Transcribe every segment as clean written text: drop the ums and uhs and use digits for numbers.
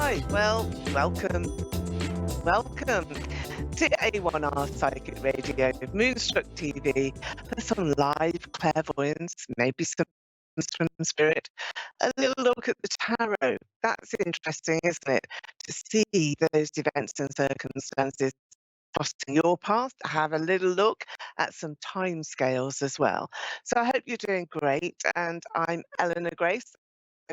Hi, well, welcome to A1R Psychic Radio, Moonstruck TV, for some live clairvoyance, maybe some from spirit, a little look at the tarot. That's interesting, isn't it? To see those events and circumstances crossing your path, have a little look at some time scales as well. So I hope you're doing great, and I'm Eleanor Grace.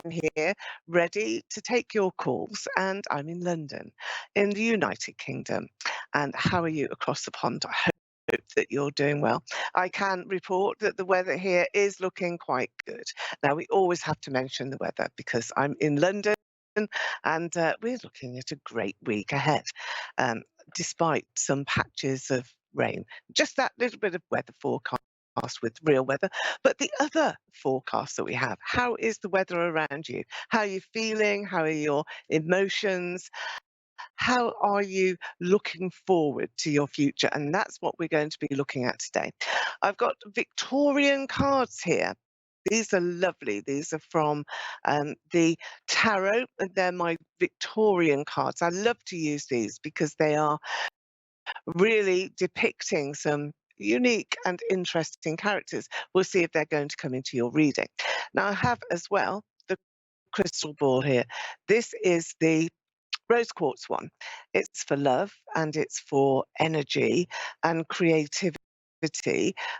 I'm here ready to take your calls, and I'm in London, in the United Kingdom. And how are you across the pond? I hope that you're doing well. I can report that the weather here is looking quite good. Now, we always have to mention the weather because I'm in London and we're looking at a great week ahead, um, despite some patches of rain. Just that little bit of weather forecast with real weather. But the other forecast that we have, how is the weather around you? How are you feeling? How are your emotions? How are you looking forward to your future? And that's what we're going to be looking at today. I've got Victorian cards here. These are lovely. These are from the tarot, and they're my Victorian cards. I love to use these because they are really depicting some unique and interesting characters. We'll see if they're going to come into your reading. Now, I have as well the crystal ball here. This is the rose quartz one. It's for love and it's for energy and creativity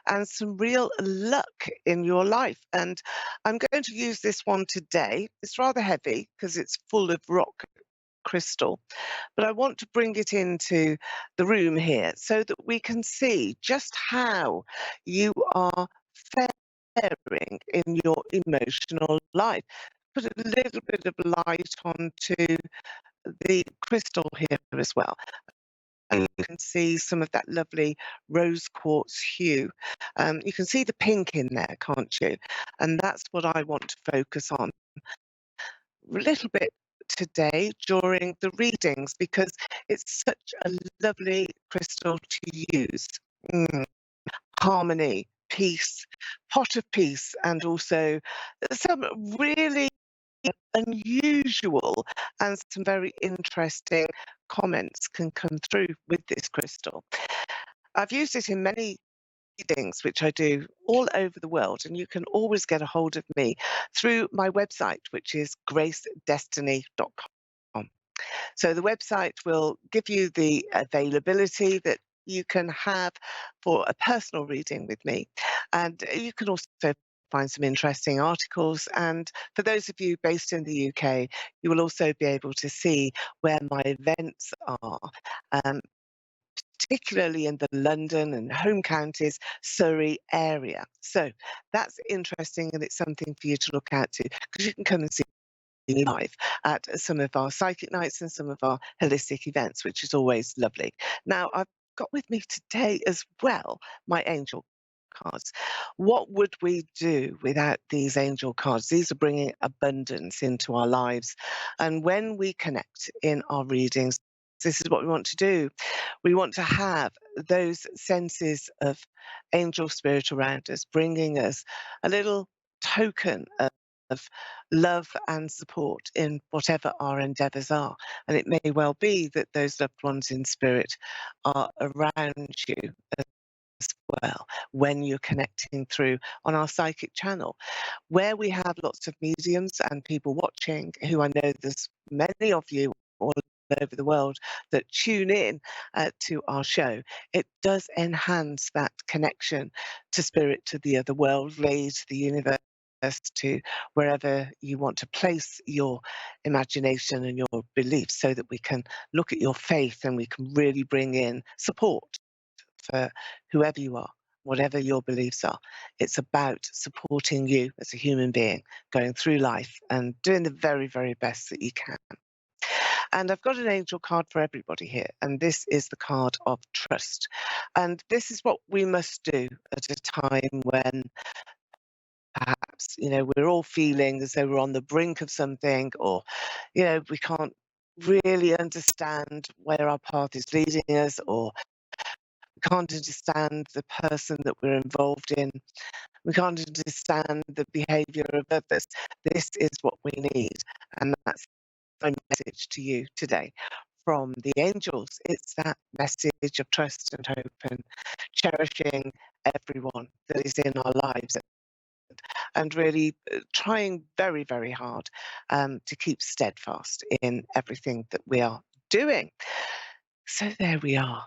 and some real luck in your life. And I'm going to use this one today. It's rather heavy because it's full of rock crystal, but I want to bring it into the room here so that we can see just how you are faring in your emotional life. Put a little bit of light onto the crystal here as well. And you can see some of that lovely rose quartz hue. You can see the pink in there, can't you? And that's what I want to focus on a little bit today during the readings because it's such a lovely crystal to use. Mm, harmony, peace, pot of peace, and also some really unusual and some very interesting comments can come through with this crystal. I've used it in many readings, which I do all over the world, and you can always get a hold of me through my website, which is gracedestiny.com. So the website will give you the availability that you can have for a personal reading with me. And you can also find some interesting articles. And for those of you based in the UK, you will also be able to see where my events are. Um, Particularly in the London and home counties, Surrey area. So that's interesting and it's something for you to look out to because you can come and see live at some of our psychic nights and some of our holistic events, which is always lovely. Now, I've got with me today as well my angel cards. What would we do without these angel cards? These are bringing abundance into our lives. And when we connect in our readings, this is what we want to do. We want to have those senses of angel spirit around us, bringing us a little token of love and support in whatever our endeavours are. And it may well be that those loved ones in spirit are around you as well when you're connecting through on our psychic channel, where we have lots of mediums and people watching who I know there's many of you all over the world that tune in to our show. It does enhance that connection to spirit, to the other world, to the universe, to wherever you want to place your imagination and your beliefs so that we can look at your faith and we can really bring in support for whoever you are, whatever your beliefs are. It's about supporting you as a human being going through life and doing the very, very best that you can. And I've got an angel card for everybody here, and this is the card of trust. And this is what we must do at a time when perhaps, we're all feeling as though we're on the brink of something, or, we can't really understand where our path is leading us, or we can't understand the person that we're involved in. We can't understand the behavior of others. This is what we need, and that's my message to you today from the angels. It's that message of trust and hope and cherishing everyone that is in our lives and really trying very, very hard to keep steadfast in everything that we are doing. So there we are.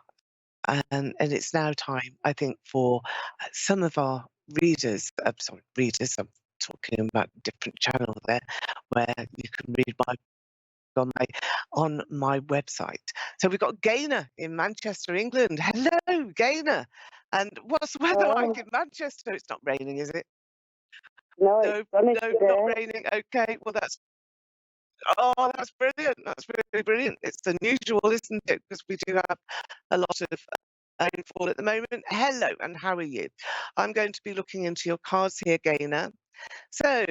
And it's now time, I think, for some of our readers, sorry, readers, I'm talking about different channel there, where you can read my on my website. So we've got Gaynor in Manchester, England. Hello, Gaynor. And what's the weather like Oh, in Manchester? It's not raining, is it? no, it's No, sunny no, not today. raining. Okay, well that's brilliant. That's really brilliant. It's unusual, isn't it? Because we do have a lot of rainfall at the moment. Hello, and how are you? I'm going to be looking into your cards here, Gaynor. So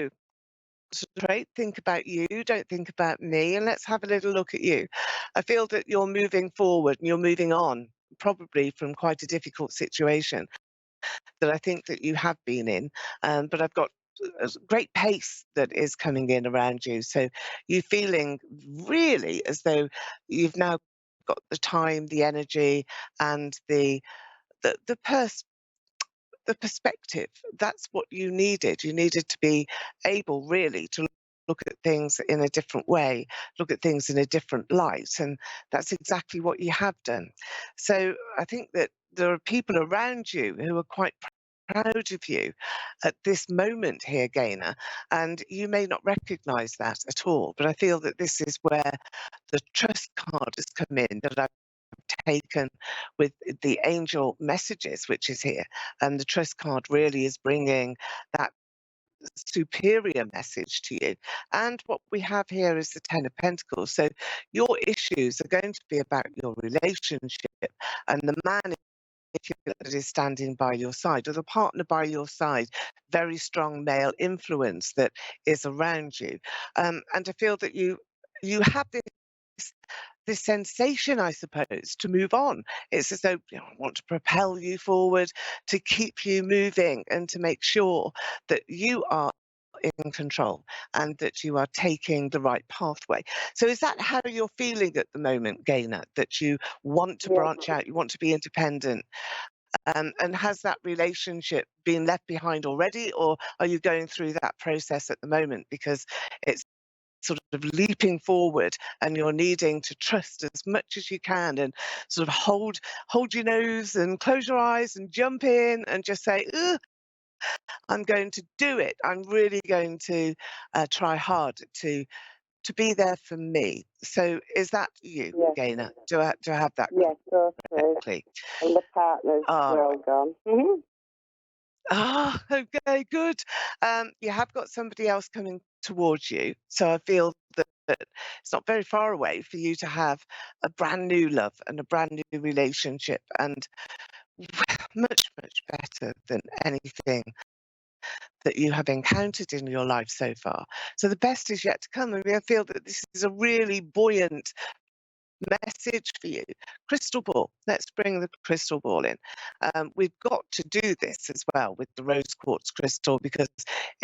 concentrate, think about you, don't think about me, and let's have a little look at you. I feel that you're moving forward and you're moving on, probably from quite a difficult situation that I think that you have been in. But I've got a great pace that is coming in around you. So you're feeling really as though you've now got the time, the energy, and the pers the perspective. That's what you needed. You needed to be able really to look at things in a different way, look at things in a different light. And that's exactly what you have done. So I think that there are people around you who are quite proud of you at this moment here, Gaynor, and you may not recognize that at all. But I feel that this is where the trust card has come in that I've taken with the angel messages, which is here. And the trust card really is bringing that superior message to you. And what we have here is the Ten of Pentacles. So your issues are going to be about your relationship and the man that is standing by your side or the partner by your side, very strong male influence that is around you. And I feel that you have this sensation, I suppose, to move on. It's as though I want to propel you forward, to keep you moving, and to make sure that you are in control and that you are taking the right pathway. So, is that how you're feeling at the moment, Gaynor? That you want to Yeah, branch out, you want to be independent? And has that relationship been left behind already, or are you going through that process at the moment? Because it's sort of leaping forward and you're needing to trust as much as you can and sort of hold your nose and close your eyes and jump in and just say, "Ugh, I'm going to do it. I'm really going to try hard to be there for me." So is that you, yeah, Gaynor? Do I have that yeah, totally. correctly? And the partner's Ah, well gone. okay, good. You have got somebody else coming towards you, so I feel that it's not very far away for you to have a brand new love and a brand new relationship, and much, much better than anything that you have encountered in your life so far. So the best is yet to come. I mean, I feel that this is a really buoyant message for you. Crystal ball. Let's bring the crystal ball in. We've got to do this as well with the rose quartz crystal because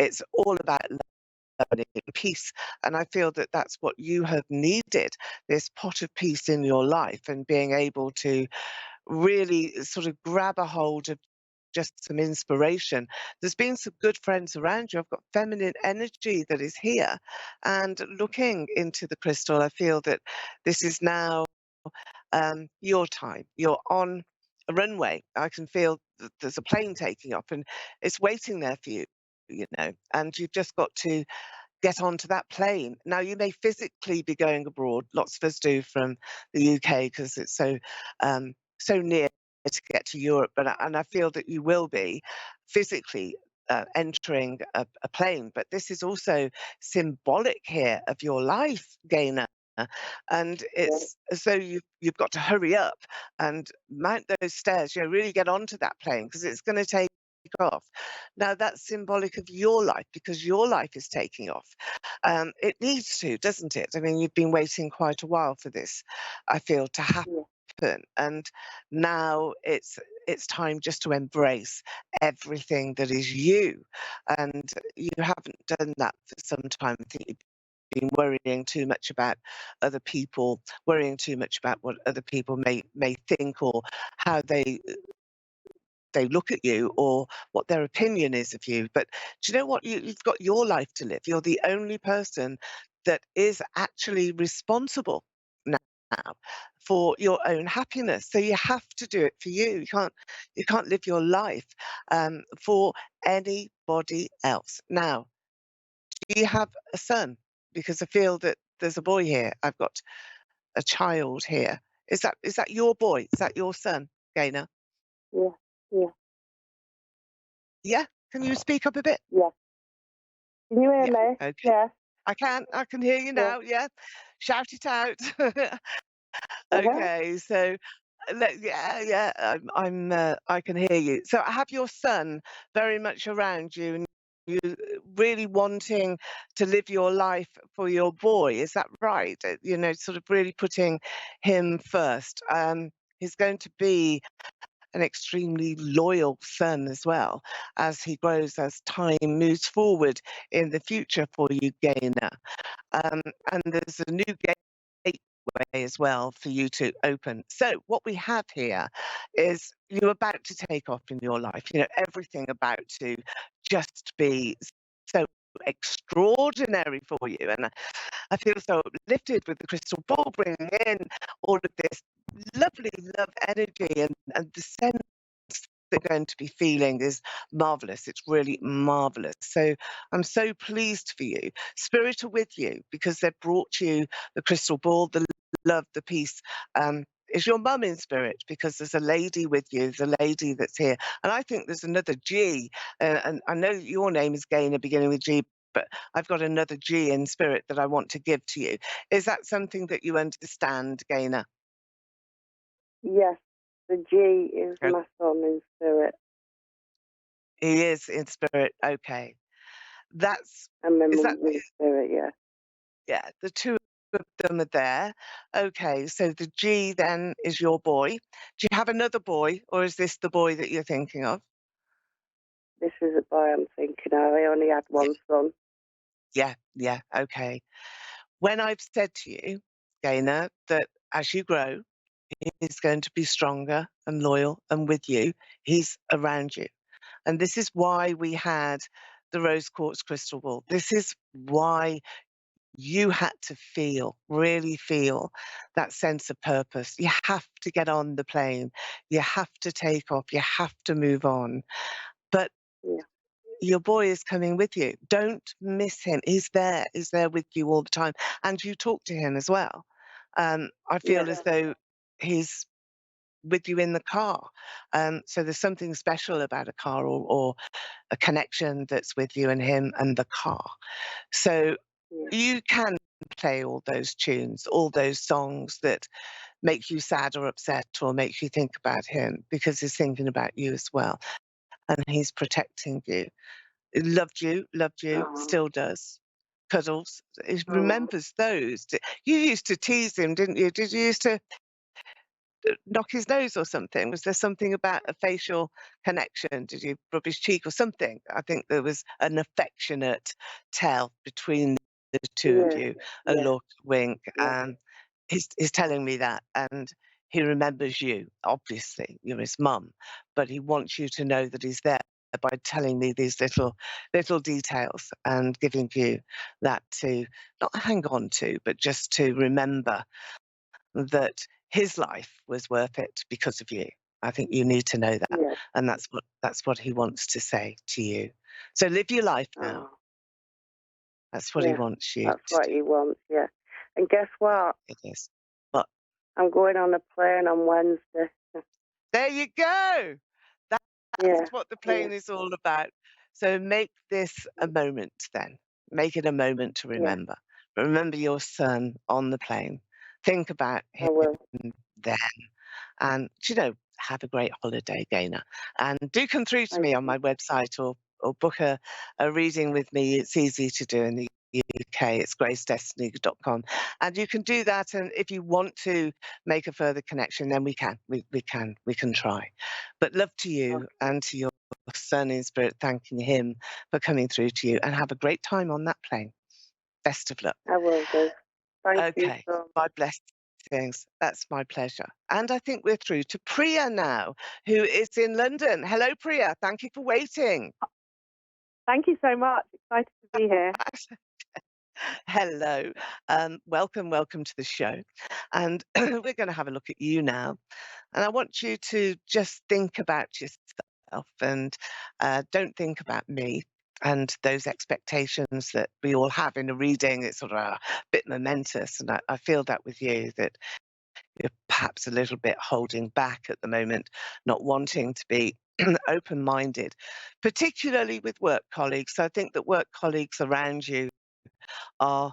it's all about learning and peace. And I feel that that's what you have needed, this pot of peace in your life and being able to really sort of grab a hold of just some inspiration. There's been some good friends around you. I've got feminine energy that is here. And looking into the crystal, I feel that this is now your time. You're on a runway. I can feel that there's a plane taking off and it's waiting there for you, and you've just got to get onto that plane. Now, you may physically be going abroad. Lots of us do from the UK because it's so near to get to Europe. And I feel that you will be physically entering a plane. But this is also symbolic here of your life, Gaynor. And Yeah, it's as though you've got to hurry up and mount those stairs. Really get onto that plane because it's going to take off. Now that's symbolic of your life because your life is taking off. It needs to, doesn't it? I mean, you've been waiting quite a while for this, I feel, to yeah, happen, and now it's time just to embrace everything that is you. And you haven't done that for some time. I think been worrying too much about other people, worrying too much about what other people may think, or how they look at you, or what their opinion is of you. But do you know what? You've got your life to live. You're the only person that is actually responsible now for your own happiness. So you have to do it for you. You can't live your life for anybody else. Now, do you have a son? Because I feel that there's a boy here. I've got a child here. Is that your boy? Is that your son, Gaynor? yeah, yeah, Yeah? Can you speak up a bit? yeah. Can you hear Yeah. me? Okay. Yeah, I can. I can hear you yeah. now. Yeah. Shout it out. Uh-huh. Okay. So, yeah, yeah. I can hear you. So, have your son very much around you, and you really wanting to live your life for your boy. Is that right? Sort of really putting him first. He's going to be an extremely loyal son as well as he grows, as time moves forward in the future for you, Gaynor. Um, and there's a new gateway as well for you to open. So what we have here is you're about to take off in your life. Everything about to just be so extraordinary for you. And I feel so uplifted with the crystal ball bringing in all of this lovely love energy, and the sense they're going to be feeling is marvelous. It's really marvelous. So I'm so pleased for you. Spirit are with you because they've brought you the crystal ball, the love, the peace. Is your mum in spirit? Because there's a lady with you, there's a lady that's here. And I think there's another G. And I know your name is Gaynor, beginning with G, but I've got another G in spirit that I want to give to you. Is that something that you understand, Gaynor? Yes, the G is my son in spirit, He is in spirit. Okay. That's and my is that mum's in spirit, yeah. Yeah, the two of them are there. Okay, so the G then is your boy. Do you have another boy, or is this the boy that you're thinking of? This is a boy I'm thinking of. I only had Yeah, one son. yeah, yeah. Okay. When I've said to you, Gaynor, that as you grow, he's going to be stronger and loyal and with you, he's around you. And this is why we had the rose quartz crystal ball. This is why you had to feel, really feel that sense of purpose. You have to get on the plane. You have to take off. You have to move on. But Yeah, your boy is coming with you. Don't miss him. He's there. He's there with you all the time. And you talk to him as well. I yeah, feel as though he's with you in the car. So there's something special about a car, or a connection that's with you and him and the car. So yeah, you can play all those tunes, all those songs that make you sad or upset or make you think about him, because he's thinking about you as well. And he's protecting you. He loved you, oh, still does. Cuddles. He oh, remembers those. You used to tease him, didn't you? Did you used to knock his nose or something? Was there something about a facial connection? Did you rub his cheek or something? I think there was an affectionate tell between the two of yeah, you, a yeah, look, wink. yeah, He's telling me that, and he remembers you. Obviously, you're his mum, but he wants you to know that he's there by telling me these little details and giving you that to not hang on to, but just to remember that his life was worth it because of you. I think you need to know that, yeah, and that's what he wants to say to you. So live your life now. oh, That's what he yeah. wants you That's to what do. he wants, yeah. And guess what? It is. But I'm going on a plane on Wednesday. there you go. That's Yeah, what the yeah, plane is all about. So make this a moment then. Make it a moment to yeah, remember. Remember your son on the plane. Think about I him will. then. And, have a great holiday, Gaynor. And do come through to Thank me on you. my website, or book a reading with me. It's easy to do in the UK. It's gracedestiny.com. And you can do that. And if you want to make a further connection, then we can. We can try. But love to you Okay. and to your son in spirit, thanking him for coming through to you, and have a great time on that plane. Best of luck. I will do. Thank you Okay, so my blessings. That's my pleasure. And I think we're through to Priya now, who is in London. Hello, Priya. Thank you for waiting. Thank you so much. Excited to be here. Hello. Welcome to the show. And we're going to have a look at you now. And I want you to just think about yourself and don't think about me and those expectations that we all have in a reading. It's sort of a bit momentous. And I feel that with you, that you're perhaps a little bit holding back at the moment, not wanting to be open minded, particularly with work colleagues. So I think that work colleagues around you are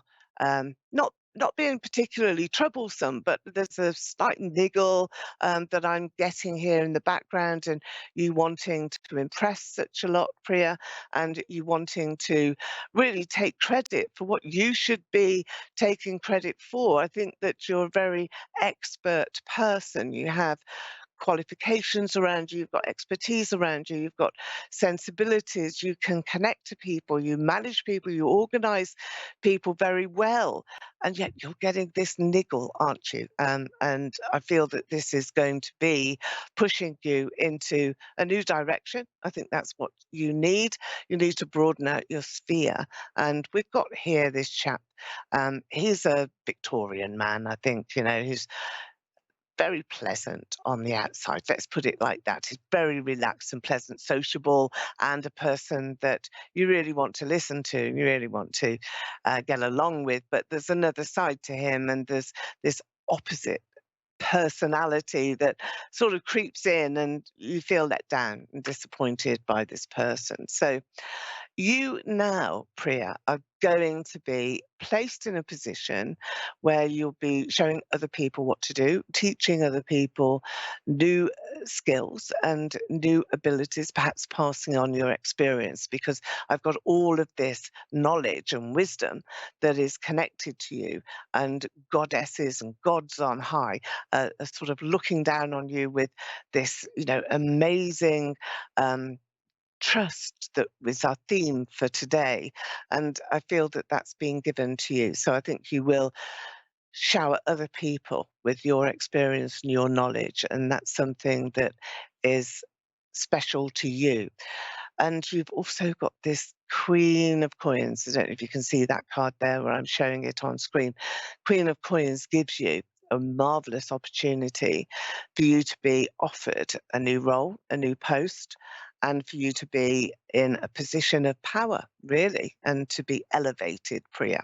not being particularly troublesome, but there's a slight niggle that I'm getting here in the background, and you wanting to impress such a lot, Priya, and you wanting to really take credit for what you should be taking credit for. I think that you're a very expert person. You have qualifications around you, you've got expertise around you, you've got sensibilities, you can connect to people, you manage people, you organize people very well. And yet you're getting this niggle, aren't you? And I feel that this is going to be pushing you into a new direction. I think that's what you need. You need to broaden out your sphere. And we've got here this chap. He's a Victorian man, I think, who's very pleasant on the outside. Let's put it like that. He's very relaxed and pleasant, sociable, and a person that you really want to listen to, you really want to get along with. But there's another side to him, and there's this opposite personality that sort of creeps in, and you feel let down and disappointed by this person. So you now, Priya, are going to be placed in a position where you'll be showing other people what to do, teaching other people new skills and new abilities, perhaps passing on your experience, because I've got all of this knowledge and wisdom that is connected to you, and goddesses and gods on high are sort of looking down on you with this, amazing. Trust that was our theme for today. And I feel that that's being given to you. So I think you will shower other people with your experience and your knowledge. And that's something that is special to you. And you've also got this Queen of Coins. I don't know if you can see that card there where I'm showing it on screen. Queen of Coins gives you a marvelous opportunity for you to be offered a new role, a new post, and for you to be in a position of power, really, and to be elevated, Priya.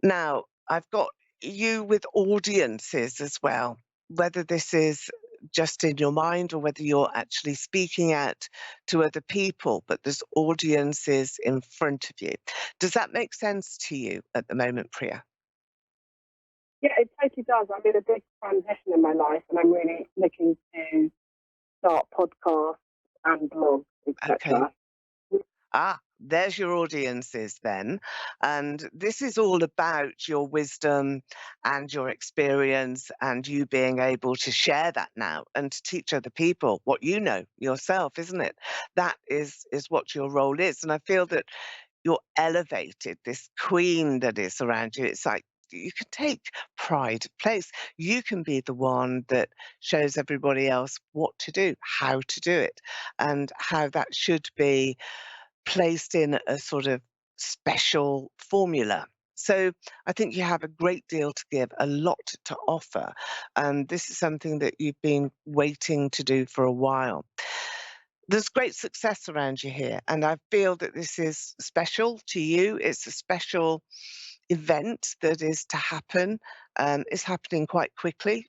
Now, I've got you with audiences as well, whether this is just in your mind or whether you're actually speaking out to other people, but there's audiences in front of you. Does that make sense to you at the moment, Priya? Yeah, it totally does. I'm in a big transition in my life, and I'm really looking to start podcasts and blogs, Okay. etc. Ah, there's your audiences then. And this is all about your wisdom and your experience and you being able to share that now and to teach other people what you know yourself, isn't it? That is what your role is. And I feel that you're elevated, this queen that is around you. It's like you can take pride of place. You can be the one that shows everybody else what to do, how to do it, and how that should be placed in a sort of special formula. So I think you have a great deal to give, a lot to offer. And this is something that you've been waiting to do for a while. There's great success around you here, and I feel that this is special to you. It's a special event that is to happen. It's happening quite quickly,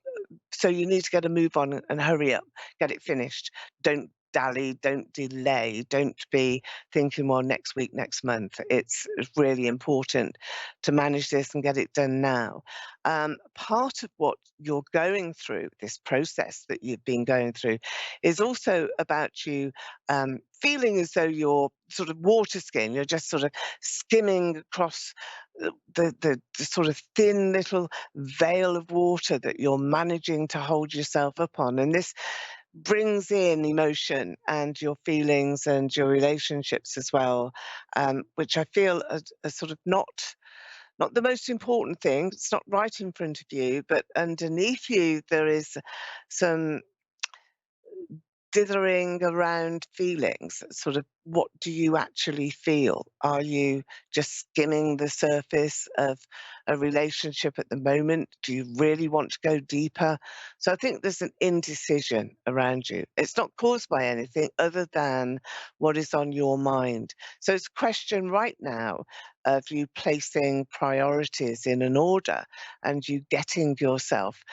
so you need to get a move on and hurry up, get it finished. Don't dally, don't delay, don't be thinking, well, next week, next month. It's really important to manage this and get it done now. Part of what you're going through, this process that you've been going through, is also about you feeling as though you're sort of water skiing, you're just sort of skimming across the sort of thin little veil of water that you're managing to hold yourself up on. And this brings in emotion and your feelings and your relationships as well, which I feel are sort of not not the most important thing. It's not right in front of you, but underneath you there is some dithering around feelings, sort of what do you actually feel? Are you just skimming the surface of a relationship at the moment? Do you really want to go deeper? So I think there's an indecision around you. It's not caused by anything other than what is on your mind. So it's a question right now of you placing priorities in an order and you getting yourself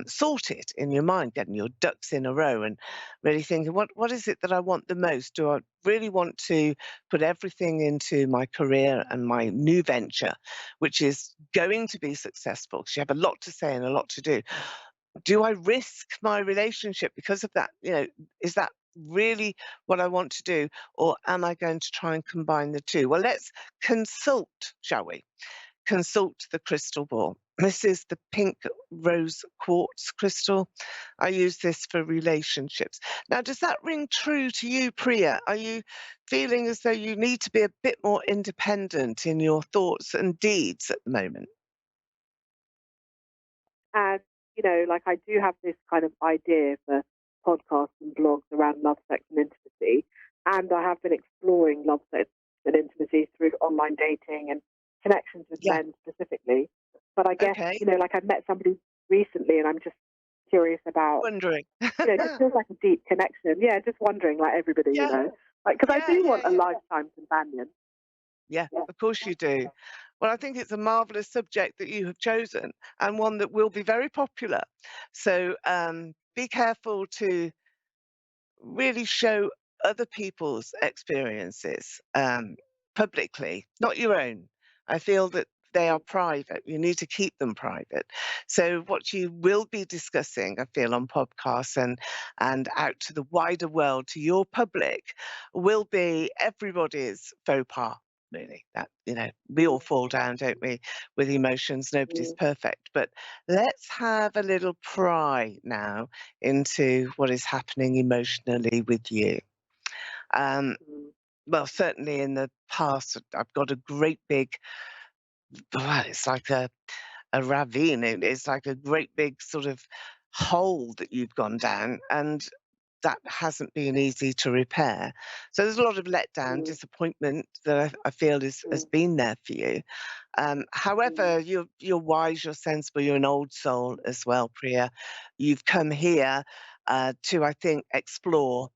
sorted in your mind, getting your ducks in a row and really thinking, what is it that I want the most? Do I really want to put everything into my career and my new venture, which is going to be successful? Because you have a lot to say and a lot to do. Do I risk my relationship because of that? Is that really what I want to do? Or am I going to try and combine the two? Well, let's consult, shall we? Consult the crystal ball. This is the pink rose quartz crystal. I use this for relationships. Now, does that ring true to you, Priya? Are you feeling as though you need to be a bit more independent in your thoughts and deeds at the moment? And, like I do have this kind of idea for podcasts and blogs around love, sex, and intimacy. And I have been exploring love, sex, and intimacy through online dating and connections with Yeah. men specifically. But I guess, Okay. like I've met somebody recently and I'm just curious about, Wondering. it just feels like a deep connection. Yeah, just wondering, like everybody, Yeah. like, because I Yeah. do Yeah. want a Yeah. lifetime companion. Yeah, Yeah. of course you do. Well, I think it's a marvelous subject that you have chosen and one that will be very popular. So be careful to really show other people's experiences publicly, not your own. I feel that they are private. You need to keep them private. So what you will be discussing, I feel, on podcasts and out to the wider world, to your public, will be everybody's faux pas. Really, that we all fall down, don't we, with emotions? Nobody's Mm, perfect, but let's have a little pry now into what is happening emotionally with you. Um, mm, well, certainly in the past, I've got a great big, well, it's like a ravine. It's like a great big sort of hole that you've gone down, and that hasn't been easy to repair. So there's a lot of letdown, mm, disappointment that I feel has mm, been there for you. mm, However, you're wise, you're sensible, you're an old soul as well, Priya. You've come here to, I think, explore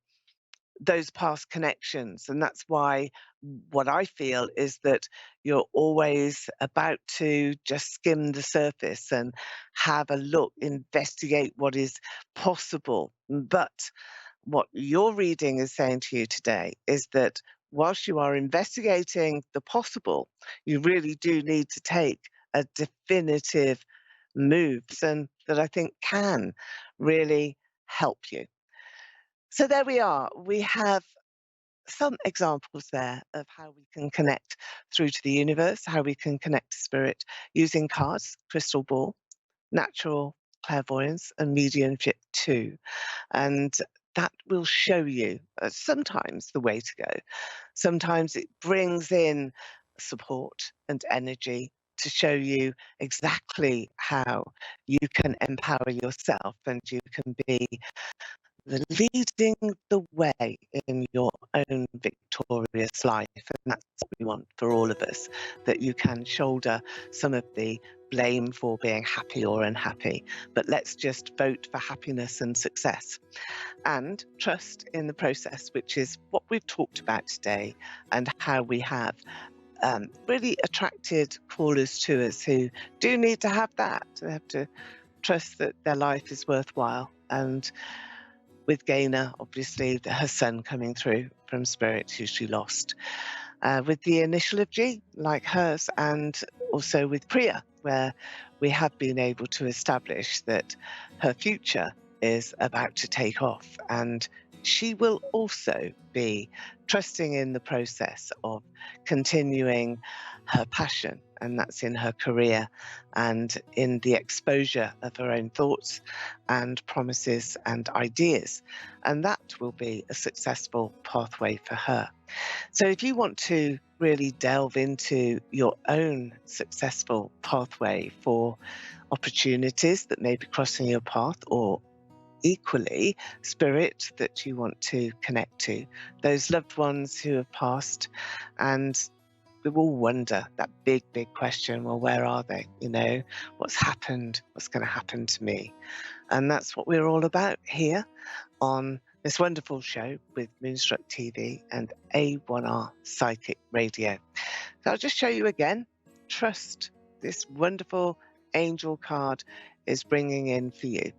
those past connections. And that's why what I feel is that you're always about to just skim the surface and have a look, investigate what is possible. But what your reading is saying to you today is that whilst you are investigating the possible, you really do need to take a definitive moves and that I think can really help you. So there we are. We have some examples there of how we can connect through to the universe, how we can connect to spirit using cards, crystal ball, natural clairvoyance, and mediumship too. And that will show you sometimes the way to go. Sometimes it brings in support and energy to show you exactly how you can empower yourself and you can be leading the way in your own victorious life. And that's what we want for all of us, that you can shoulder some of the blame for being happy or unhappy. But let's just vote for happiness and success and trust in the process, which is what we've talked about today and how we have really attracted callers to us who do need to have that. They have to trust that their life is worthwhile. And with Gaynor, obviously, her son coming through from Spirit, who she lost, with the initial of G, like hers, and also with Priya, where we have been able to establish that her future is about to take off and she will also be trusting in the process of continuing her passion, and that's in her career and in the exposure of her own thoughts and promises and ideas. And that will be a successful pathway for her. So if you want to really delve into your own successful pathway for opportunities that may be crossing your path, or equally spirit that you want to connect to, those loved ones who have passed, and we will wonder that big, big question, well, where are they? You know, what's happened? What's going to happen to me? And that's what we're all about here on this wonderful show with Moonstruck TV and A1R Psychic Radio. So I'll just show you again. Trust, this wonderful angel card is bringing in for you.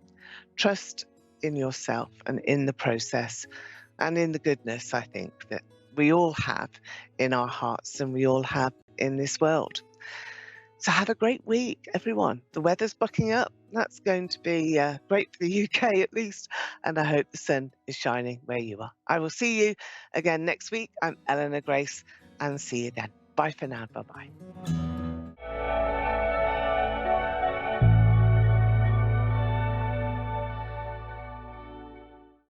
Trust in yourself and in the process and in the goodness, I think, that we all have in our hearts and we all have in this world. So have a great week, everyone. The weather's bucking up. That's going to be great for the UK at least. And I hope the sun is shining where you are. I will see you again next week. I'm Eleanor Grace, and see you then. Bye for now. Bye-bye.